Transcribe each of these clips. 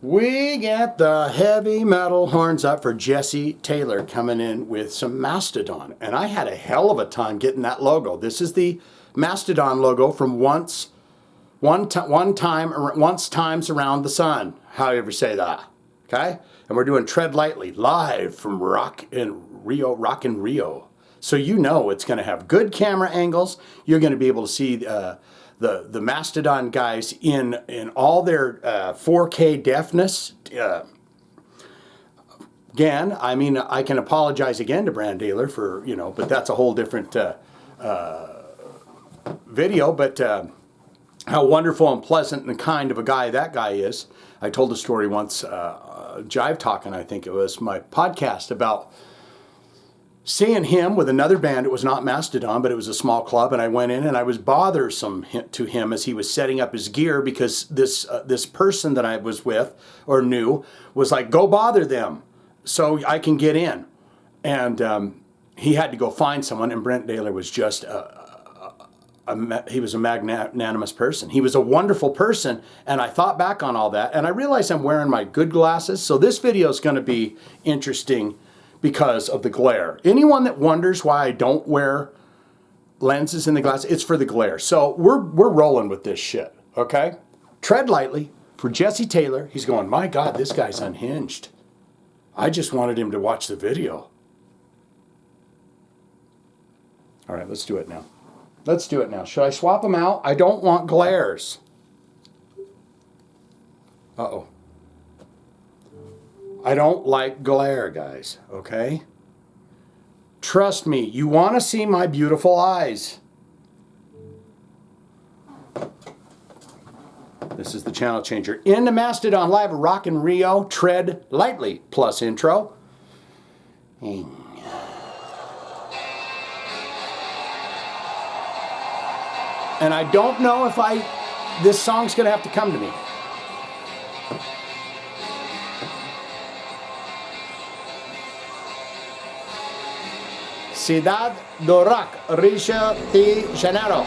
We get the heavy metal horns up for Jesse Taylor coming in with some Mastodon. And I had a hell of a time getting that logo. This is the Mastodon logo from Once Times Around the Sun. How you ever say that? Okay? And we're doing Tread Lightly live from Rock in Rio. So you know it's going to have good camera angles. You're going to be able to see the Mastodon guys in all their 4K deafness. Again, I mean, I can apologize again to Brand Dealer for, but that's a whole different video. But how wonderful and pleasant and kind of a guy that guy is. I told a story once, Jive Talking, I think it was, my podcast, about seeing him with another band. It was not Mastodon, but it was a small club, and I went in and I was bothersome to him as he was setting up his gear, because this person that I was with or knew was like, go bother them so I can get in. And he had to go find someone, and Brent Daler was just he was a magnanimous person. He was a wonderful person, and I thought back on all that, and I realized I'm wearing my good glasses, so this video is going to be interesting because of the glare. Anyone that wonders why I don't wear lenses in the glass, it's for the glare. So we're rolling with this shit, okay? Tread Lightly for Jesse Taylor. He's going, my God, this guy's unhinged. I just wanted him to watch the video. All right, let's do it now. Let's do it now. Should I swap them out? I don't want glares. Uh-oh. I don't like glare, guys, okay? Trust me, you want to see my beautiful eyes. This is the channel changer. In the Mastodon Live Rock in Rio, Tread Lightly plus intro. And I don't know if this song's going to have to come to me. Cidade do Rock, Rio de Janeiro.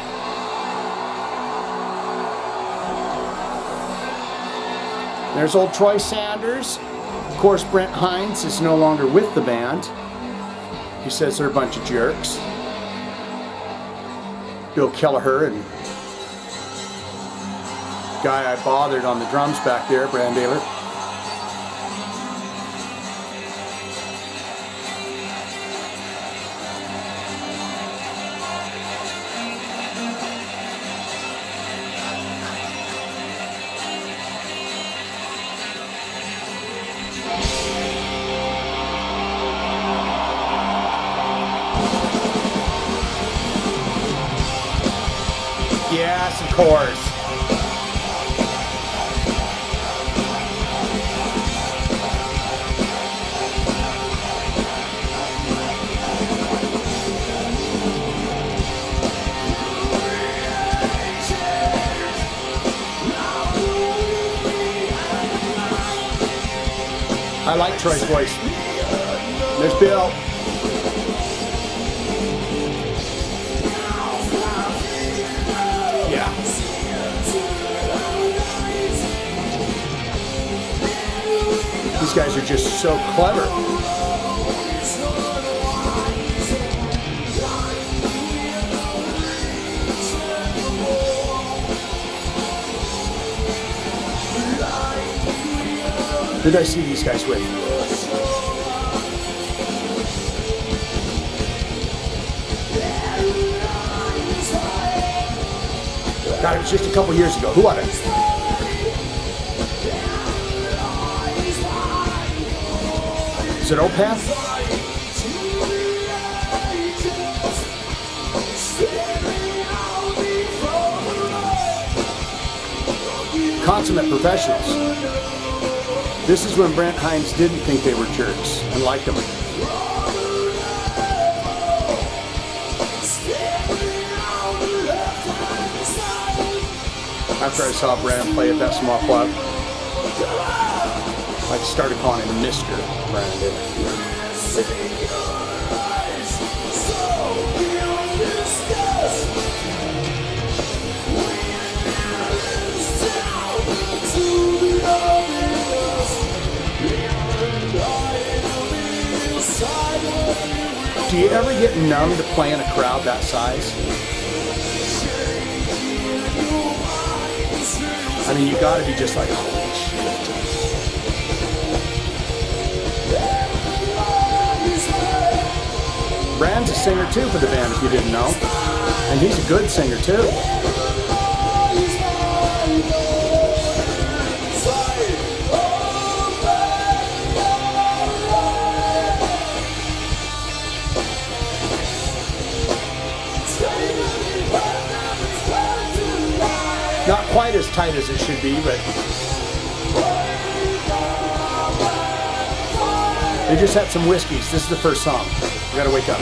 There's old Troy Sanders. Of course, Brent Hines is no longer with the band. He says they're a bunch of jerks. Bill Kelleher and guy I bothered on the drums back there, Brand Dealer. Yes, of course. I like Troy's voice. There's Bill. Yeah. These guys are just so clever. Who did I see these guys with? God, it was just a couple years ago. Who was it? Is it Opeth? Consummate Professionals. This is when Brent Hines didn't think they were jerks and liked them. After I saw Brand play at that small club, I started calling him Mr. Brandon. Do you ever get numb to playing a crowd that size? I mean, you gotta be just like, holy shit. Brand's a singer too for the band, if you didn't know. And he's a good singer too. Not quite as tight as it should be, but they just had some whiskeys. This is the first song. We gotta wake up.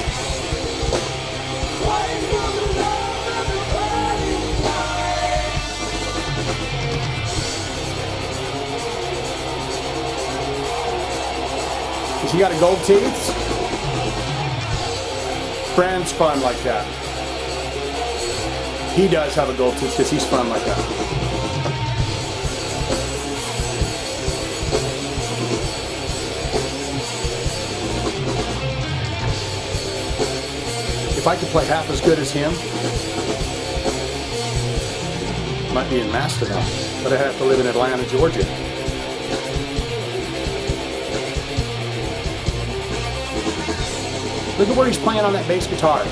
Has he got a gold teeth? Brand's fun like that. He does have a gold tooth because he's fun like that. If I could play half as good as him, might be in Mastodon, but I'd have to live in Atlanta, Georgia. Look at where he's playing on that bass guitar.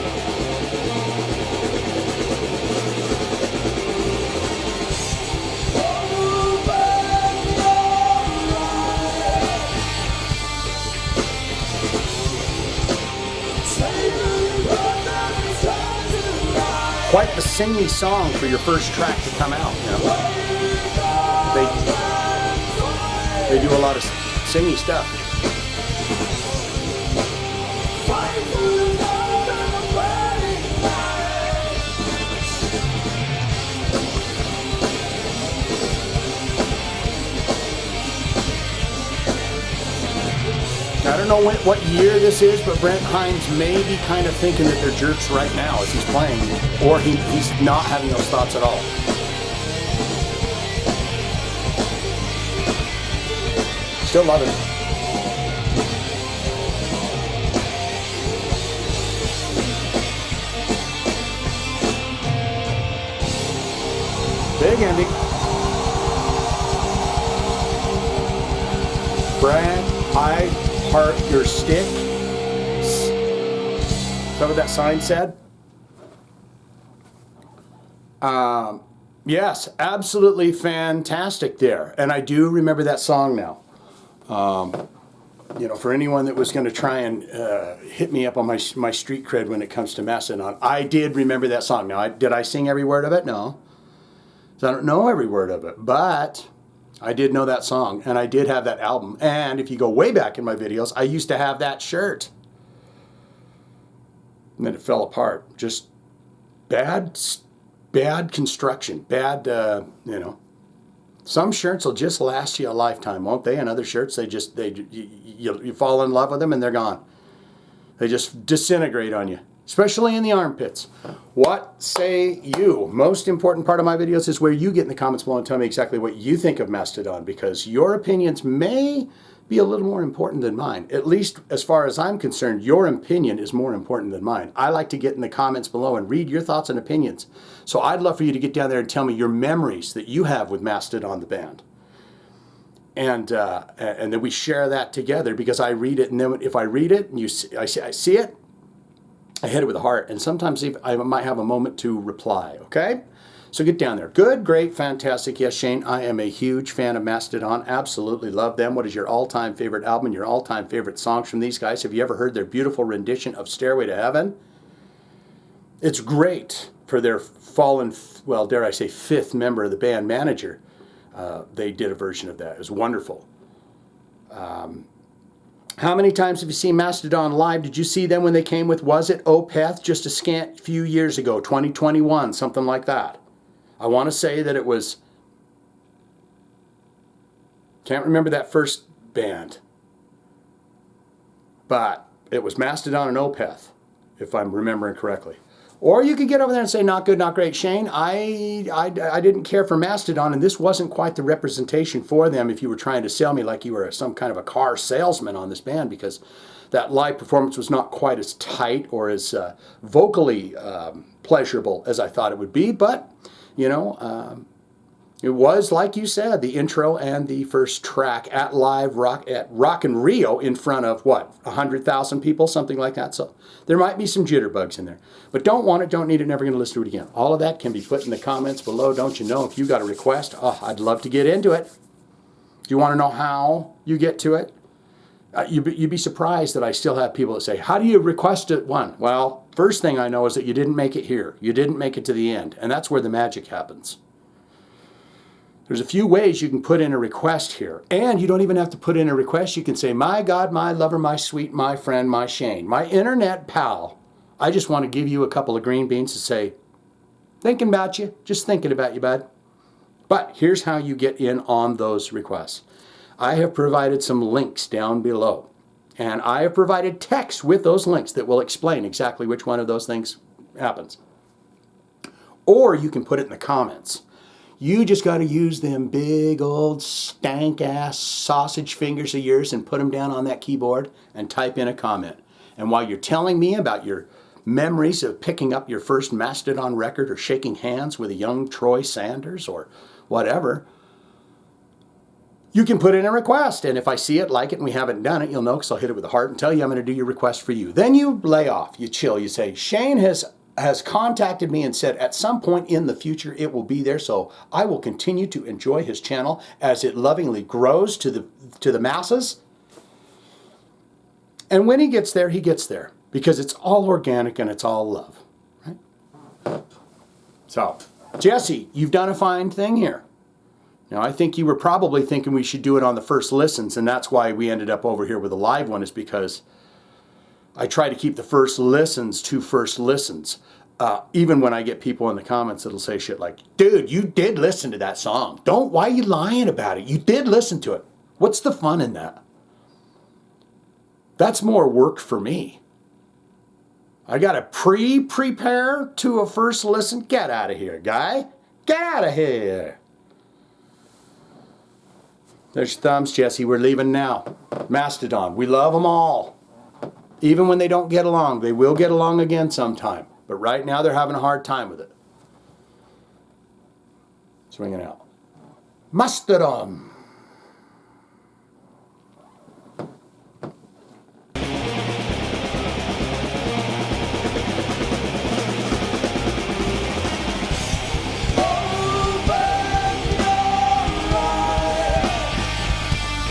Quite the singy song for your first track to come out, you know. They do a lot of singy stuff. I don't know what year this is, but Brent Hines may be kind of thinking that they're jerks right now as he's playing, or he's not having those thoughts at all. Still loving it. Big ending. Brad, I heart your stick. Is that what that sign said? Yes, absolutely fantastic there. And I do remember that song now. You know, for anyone that was going to try and hit me up on my street cred when it comes to Mastodon, I did remember that song. Now, did I sing every word of it? No. So I don't know every word of it, but I did know that song, and I did have that album. And if you go way back in my videos, I used to have that shirt. And then it fell apart. Just bad construction. Bad, you know. Some shirts will just last you a lifetime, won't they? And other shirts, you fall in love with them and they're gone. They just disintegrate on you, especially in the armpits. What say you? Most important part of my videos is where you get in the comments below and tell me exactly what you think of Mastodon, because your opinions may be a little more important than mine. At least as far as I'm concerned, your opinion is more important than mine. I like to get in the comments below and read your thoughts and opinions. So I'd love for you to get down there and tell me your memories that you have with Mastodon, the band. And then we share that together, because I read it, and then if I read it and I see it, I hit it with a heart, and sometimes I might have a moment to reply, okay? So get down there. Good, great, fantastic. Yes, Shane, I am a huge fan of Mastodon. Absolutely love them. What is your all-time favorite album and your all-time favorite songs from these guys? Have you ever heard their beautiful rendition of Stairway to Heaven? It's great for their fallen, well, dare I say, fifth member of the band, Manager. They did a version of that. It was wonderful. How many times have you seen Mastodon live? Did you see them when they came with, was it Opeth, just a scant few years ago, 2021, something like that? I want to say that it was, can't remember that first band, but it was Mastodon and Opeth, if I'm remembering correctly. Or you could get over there and say, not good, not great. Shane, I didn't care for Mastodon, and this wasn't quite the representation for them if you were trying to sell me like you were some kind of a car salesman on this band, because that live performance was not quite as tight or as vocally pleasurable as I thought it would be. But, you know, it was, like you said, the intro and the first track at Rock in Rio in front of, what, 100,000 people, something like that. So there might be some jitterbugs in there. But don't want it, don't need it, never going to listen to it again. All of that can be put in the comments below. Don't you know, if you got a request, oh, I'd love to get into it. Do you want to know how you get to it? You'd be surprised that I still have people that say, how do you request it one? Well, first thing I know is that you didn't make it here. You didn't make it to the end. And that's where the magic happens. There's a few ways you can put in a request here. And you don't even have to put in a request. You can say, my God, my lover, my sweet, my friend, my Shane, my internet pal. I just want to give you a couple of green beans to say, thinking about you, just thinking about you, bud. But here's how you get in on those requests. I have provided some links down below. And I have provided text with those links that will explain exactly which one of those things happens. Or you can put it in the comments. You just got to use them big old stank-ass sausage fingers of yours and put them down on that keyboard and type in a comment. And while you're telling me about your memories of picking up your first Mastodon record or shaking hands with a young Troy Sanders or whatever, you can put in a request. And if I see it, like it, and we haven't done it, you'll know, because I'll hit it with a heart and tell you I'm going to do your request for you. Then you lay off, you chill, you say, Shane has contacted me and said at some point in the future it will be there, so I will continue to enjoy his channel as it lovingly grows to the masses. And when he gets there, because it's all organic and it's all love, right? So, Jesse, you've done a fine thing here. Now, I think you were probably thinking we should do it on the first listens, and that's why we ended up over here with a live one, is because I try to keep the first listens to first listens. Even when I get people in the comments that'll say shit like, dude, you did listen to that song. Why are you lying about it? You did listen to it. What's the fun in that? That's more work for me. I got to prepare to a first listen. Get out of here, guy. Get out of here. There's your thumbs, Jesse. We're leaving now. Mastodon. We love them all. Even when they don't get along, they will get along again sometime. But right now, they're having a hard time with it. Swinging out. Mastodon.